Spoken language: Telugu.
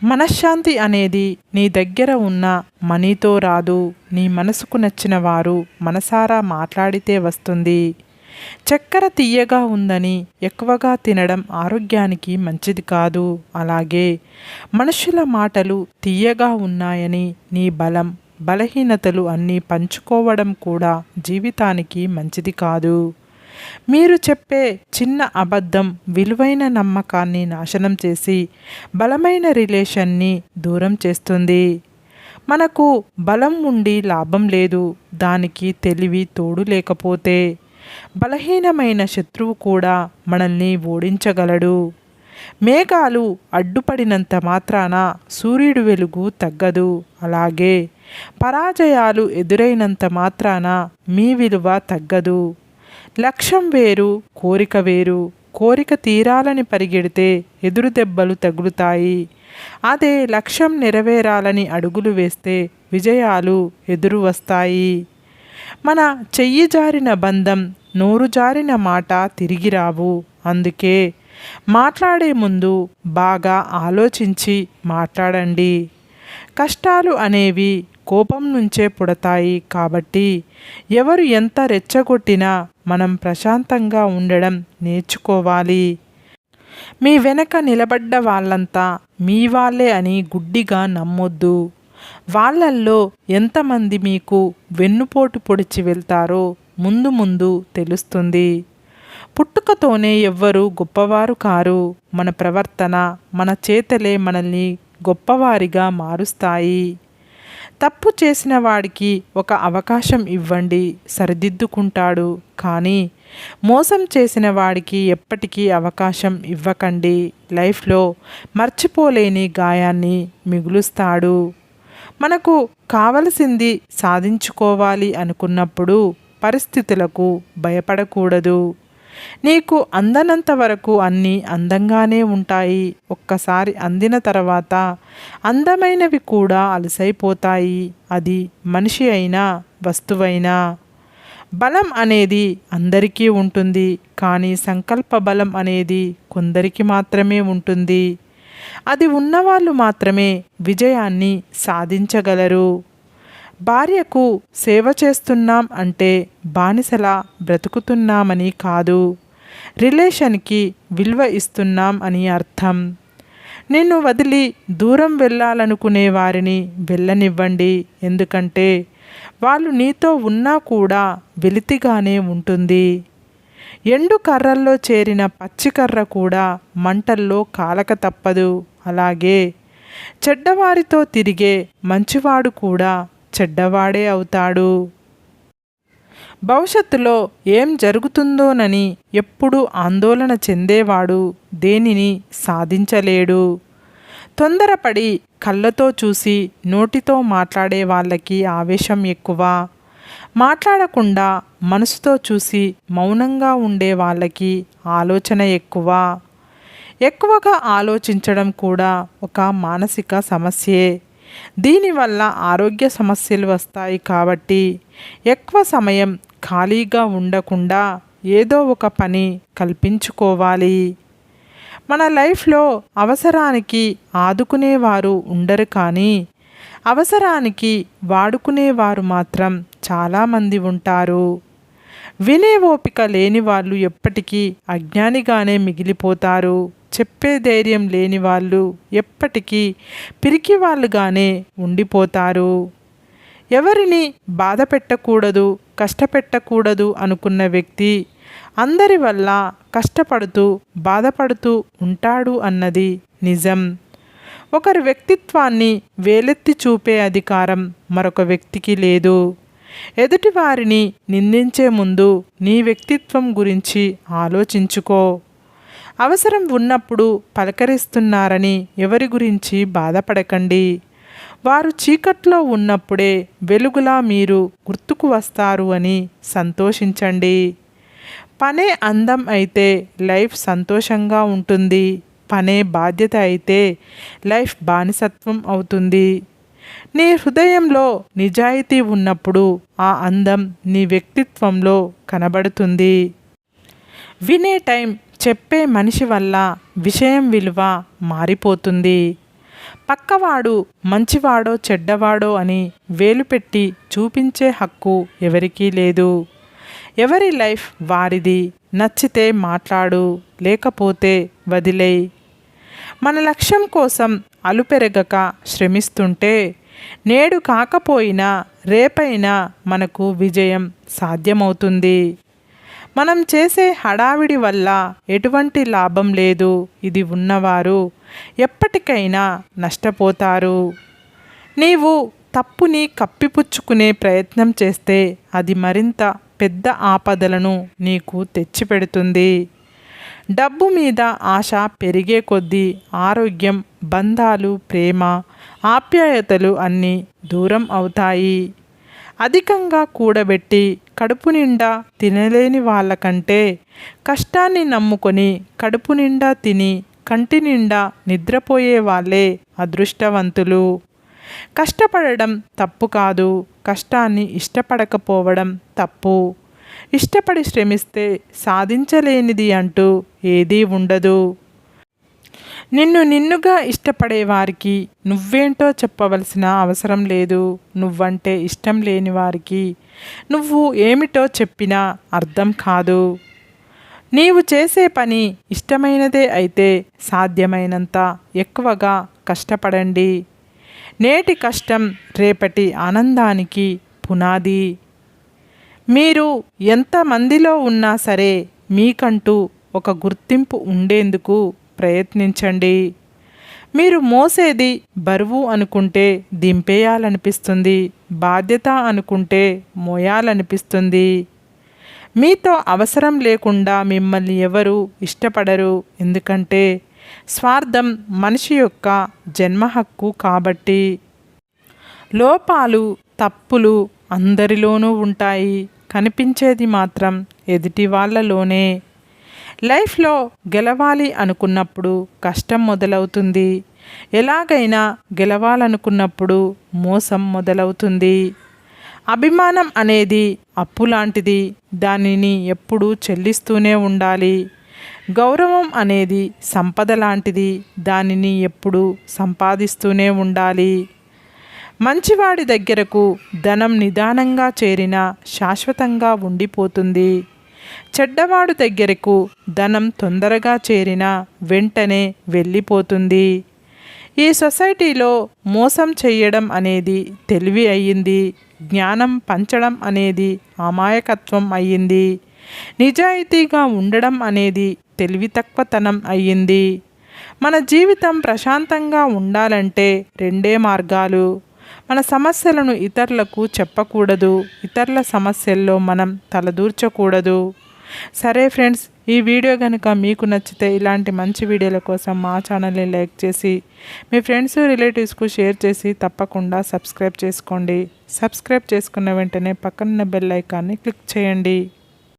మనశ్శాంతి అనేది నీ దగ్గర ఉన్న మనీతో రాదు, నీ మనసుకు నచ్చిన వారు మనసారా మాట్లాడితే వస్తుంది. చక్కెర తియ్యగా ఉందని ఎక్కువగా తినడం ఆరోగ్యానికి మంచిది కాదు. అలాగే మనుషుల మాటలు తియ్యగా ఉన్నాయని నీ బలహీనతలు అన్నీ పంచుకోవడం కూడా జీవితానికి మంచిది కాదు. మీరు చెప్పే చిన్న అబద్ధం విలువైన నమ్మకాన్ని నాశనం చేసి బలమైన రిలేషన్ని దూరం చేస్తుంది. మనకు బలం ఉండి లాభం లేదు, దానికి తెలివి తోడు లేకపోతే. బలహీనమైన శత్రువు కూడా మనల్ని ఓడించగలడు. మేఘాలు అడ్డుపడినంత మాత్రాన సూర్యుడి వెలుగు తగ్గదు. అలాగే పరాజయాలు ఎదురైనంత మాత్రాన మీ విలువ తగ్గదు. లక్ష్యం వేరు, కోరిక వేరు. కోరిక తీరాలని పరిగెడితే ఎదురు దెబ్బలు తగులుతాయి. అదే లక్ష్యం నెరవేరాలని అడుగులు వేస్తే విజయాలు ఎదురు వస్తాయి. మన చెయ్యి జారిన బంధం, నోరు జారిన మాట తిరిగి రావు. అందుకే మాట్లాడే ముందు బాగా ఆలోచించి మాట్లాడండి. కష్టాలు అనేవి కోపం నుంచే పుడతాయి కాబట్టి ఎవరు ఎంత రెచ్చగొట్టినా మనం ప్రశాంతంగా ఉండడం నేర్చుకోవాలి. మీ వెనక నిలబడ్డ వాళ్ళంతా మీ వాళ్ళే అని గుడ్డిగా నమ్మొద్దు. వాళ్ళల్లో ఎంతమంది మీకు వెన్నుపోటు పొడిచి వెళ్తారో ముందు ముందు తెలుస్తుంది. పుట్టుకతోనే ఎవ్వరూ గొప్పవారు కారు. మన ప్రవర్తన, మన చేతలే మనల్ని గొప్పవారిగా మారుస్తాయి. తప్పు చేసిన వాడికి ఒక అవకాశం ఇవ్వండి, సరిదిద్దుకుంటాడు. కానీ మోసం చేసిన వాడికి ఎప్పటికీ అవకాశం ఇవ్వకండి. లైఫ్లో మర్చిపోలేని గాయాన్ని మిగులుస్తాడు. మనకు కావలసింది సాధించుకోవాలి అనుకున్నప్పుడు పరిస్థితులకు భయపడకూడదు. నీకు అందనంత వరకు అన్నీ అందంగానే ఉంటాయి. ఒక్కసారి అందిన తర్వాత అందమైనవి కూడా అలసైపోతాయి. అది మనిషి అయినా వస్తువైనా. బలం అనేది అందరికీ ఉంటుంది, కానీ సంకల్ప బలం అనేది కొందరికి మాత్రమే ఉంటుంది. అది ఉన్నవాళ్ళు మాత్రమే విజయాన్ని సాధించగలరు. భార్యకు సేవ చేస్తున్నాం అంటే బానిసలా బ్రతుకుతున్నామని కాదు, రిలేషన్కి విలువ ఇస్తున్నాం అని అర్థం. నిన్ను వదిలి దూరం వెళ్ళాలనుకునే వారిని వెళ్ళనివ్వండి. ఎందుకంటే వాళ్ళు నీతో ఉన్నా కూడా వెలితిగానే ఉంటుంది. ఎండు కర్రల్లో చేరిన పచ్చికర్ర కూడా మంటల్లో కాలక తప్పదు. అలాగే చెడ్డవారితో తిరిగే మంచివాడు కూడా చెడ్డవాడే అవుతాడు. భవిష్యత్తులో ఏం జరుగుతుందోనని ఎప్పుడూ ఆందోళన చెందేవాడు దేనిని సాధించలేడు. తొందరపడి కళ్ళతో చూసి నోటితో మాట్లాడే వాళ్ళకి ఆవేశం ఎక్కువ. మాట్లాడకుండా మనసుతో చూసి మౌనంగా ఉండే వాళ్ళకి ఆలోచన ఎక్కువ. ఎక్కువగా ఆలోచించడం కూడా ఒక మానసిక సమస్యే. దీనివల్ల ఆరోగ్య సమస్యలు వస్తాయి. కాబట్టి ఎక్కువ సమయం ఖాళీగా ఉండకుండా ఏదో ఒక పని కల్పించుకోవాలి. మన లైఫ్లో అవసరానికి ఆదుకునేవారు ఉండరు, కానీ అవసరానికి వాడుకునేవారు మాత్రం చాలామంది ఉంటారు. వినే ఓపిక లేని వాళ్ళు ఎప్పటికీ అజ్ఞానిగానే మిగిలిపోతారు. చెప్పే ధైర్యం లేని వాళ్ళు ఎప్పటికీ పిరికి వాళ్ళుగానే ఉండిపోతారు. ఎవరిని బాధ పెట్టకూడదు, కష్టపెట్టకూడదు అనుకున్న వ్యక్తి అందరి వల్ల కష్టపడుతూ బాధపడుతూ ఉంటాడు అన్నది నిజం. ఒకరి వ్యక్తిత్వాన్ని వేలెత్తి చూపే అధికారం మరొక వ్యక్తికి లేదు. ఎదుటివారిని నిందించే ముందు నీ వ్యక్తిత్వం గురించి ఆలోచించుకో. అవసరం ఉన్నప్పుడు పలకరిస్తున్నారని ఎవరి గురించి బాధపడకండి. వారు చీకట్లో ఉన్నప్పుడే వెలుగులా మీరు గుర్తుకు వస్తారు అని సంతోషించండి. పనే అందం అయితే లైఫ్ సంతోషంగా ఉంటుంది. పనే బాధ్యత అయితే లైఫ్ బానిసత్వం అవుతుంది. నీ హృదయంలో నిజాయితీ ఉన్నప్పుడు ఆ అందం నీ వ్యక్తిత్వంలో కనబడుతుంది. వినే టైం చెప్పే మనిషి వల్ల విషయం విలువ మారిపోతుంది. పక్కవాడు మంచివాడో చెడ్డవాడో అని వేలు పెట్టి చూపించే హక్కు ఎవరికీ లేదు. ఎవరి లైఫ్ వారిది. నచ్చితే మాట్లాడు, లేకపోతే వదిలేయ్. మన లక్ష్యం కోసం అలుపెరగక శ్రమిస్తుంటే నేడు కాకపోయినా రేపైనా మనకు విజయం సాధ్యమవుతుంది. మనం చేసే హడావిడి వల్ల ఎటువంటి లాభం లేదు. ఇది ఉన్నవారు ఎప్పటికైనా నష్టపోతారు. నీవు తప్పుని కప్పిపుచ్చుకునే ప్రయత్నం చేస్తే అది మరింత పెద్ద ఆపదలను నీకు తెచ్చిపెడుతుంది. డబ్బు మీద ఆశ పెరిగే కొద్దీ ఆరోగ్యం, బంధాలు, ప్రేమ, ఆప్యాయతలు అన్నీ దూరం అవుతాయి. అధికంగా కూడబెట్టి కడుపు నిండా తినలేని వాళ్ళకంటే కష్టాన్ని నమ్ముకొని కడుపు నిండా తిని కంటి నిండా నిద్రపోయే వాళ్ళే అదృష్టవంతులు. కష్టపడడం తప్పు కాదు, కష్టాన్ని ఇష్టపడకపోవడం తప్పు. ఇష్టపడి శ్రమిస్తే సాధించలేనిది అంటూ ఏదీ ఉండదు. నిన్నుగా ఇష్టపడే వారికి నువ్వేంటో చెప్పవలసిన అవసరం లేదు. నువ్వంటే ఇష్టం లేని వారికి నువ్వు ఏమిటో చెప్పినా అర్థం కాదు. నీవు చేసే పని ఇష్టమైనదే అయితే సాధ్యమైనంత ఎక్కువగా కష్టపడండి. నేటి కష్టం రేపటి ఆనందానికి పునాది. మీరు ఎంతమందిలో ఉన్నా సరే మీకంటూ ఒక గుర్తింపు ఉండేందుకు ప్రయత్నించండి. మీరు మోసేది బరువు అనుకుంటే దింపేయాలనిపిస్తుంది, బాధ్యత అనుకుంటే మోయాలనిపిస్తుంది. మీతో అవసరం లేకుండా మిమ్మల్ని ఎవరు ఇష్టపడరు. ఎందుకంటే స్వార్థం మనిషి యొక్క జన్మ హక్కు కాబట్టి. లోపాలు, తప్పులు అందరిలోనూ ఉంటాయి. కనిపించేది మాత్రం ఎదుటి వాళ్ళలోనే. లైఫ్లో గెలవాలి అనుకున్నప్పుడు కష్టం మొదలవుతుంది. ఎలాగైనా గెలవాలనుకున్నప్పుడు మోసం మొదలవుతుంది. అభిమానం అనేది అప్పు లాంటిది. దానిని ఎప్పుడూ చెల్లిస్తూనే ఉండాలి. గౌరవం అనేది సంపద లాంటిది. దానిని ఎప్పుడూ సంపాదిస్తూనే ఉండాలి. మంచివాడి దగ్గరకు ధనం నిదానంగా చేరినా శాశ్వతంగా ఉండిపోతుంది. చెడ్డవాడు దగ్గరకు ధనం తొందరగా చేరినా వెంటనే వెళ్ళిపోతుంది. ఈ సొసైటీలో మోసం చేయడం అనేది తెలివి అయ్యింది. జ్ఞానం పంచడం అనేది అమాయకత్వం అయ్యింది. నిజాయితీగా ఉండడం అనేది తెలివి తక్కువతనం అయ్యింది. మన జీవితం ప్రశాంతంగా ఉండాలంటే రెండే మార్గాలు. మన సమస్యలను ఇతరులకు చెప్పకూడదు. ఇతరుల సమస్యల్లో మనం తలదూర్చకూడదు. సరే ఫ్రెండ్స్, ఈ వీడియో కనుక మీకు నచ్చితే ఇలాంటి మంచి వీడియోల కోసం మా ఛానల్ని లైక్ చేసి మీ ఫ్రెండ్స్, రిలేటివ్స్కు షేర్ చేసి తప్పకుండా సబ్స్క్రైబ్ చేసుకోండి. సబ్స్క్రైబ్ చేసుకున్న వెంటనే పక్కనున్న బెల్ ఐకాన్ని క్లిక్ చేయండి.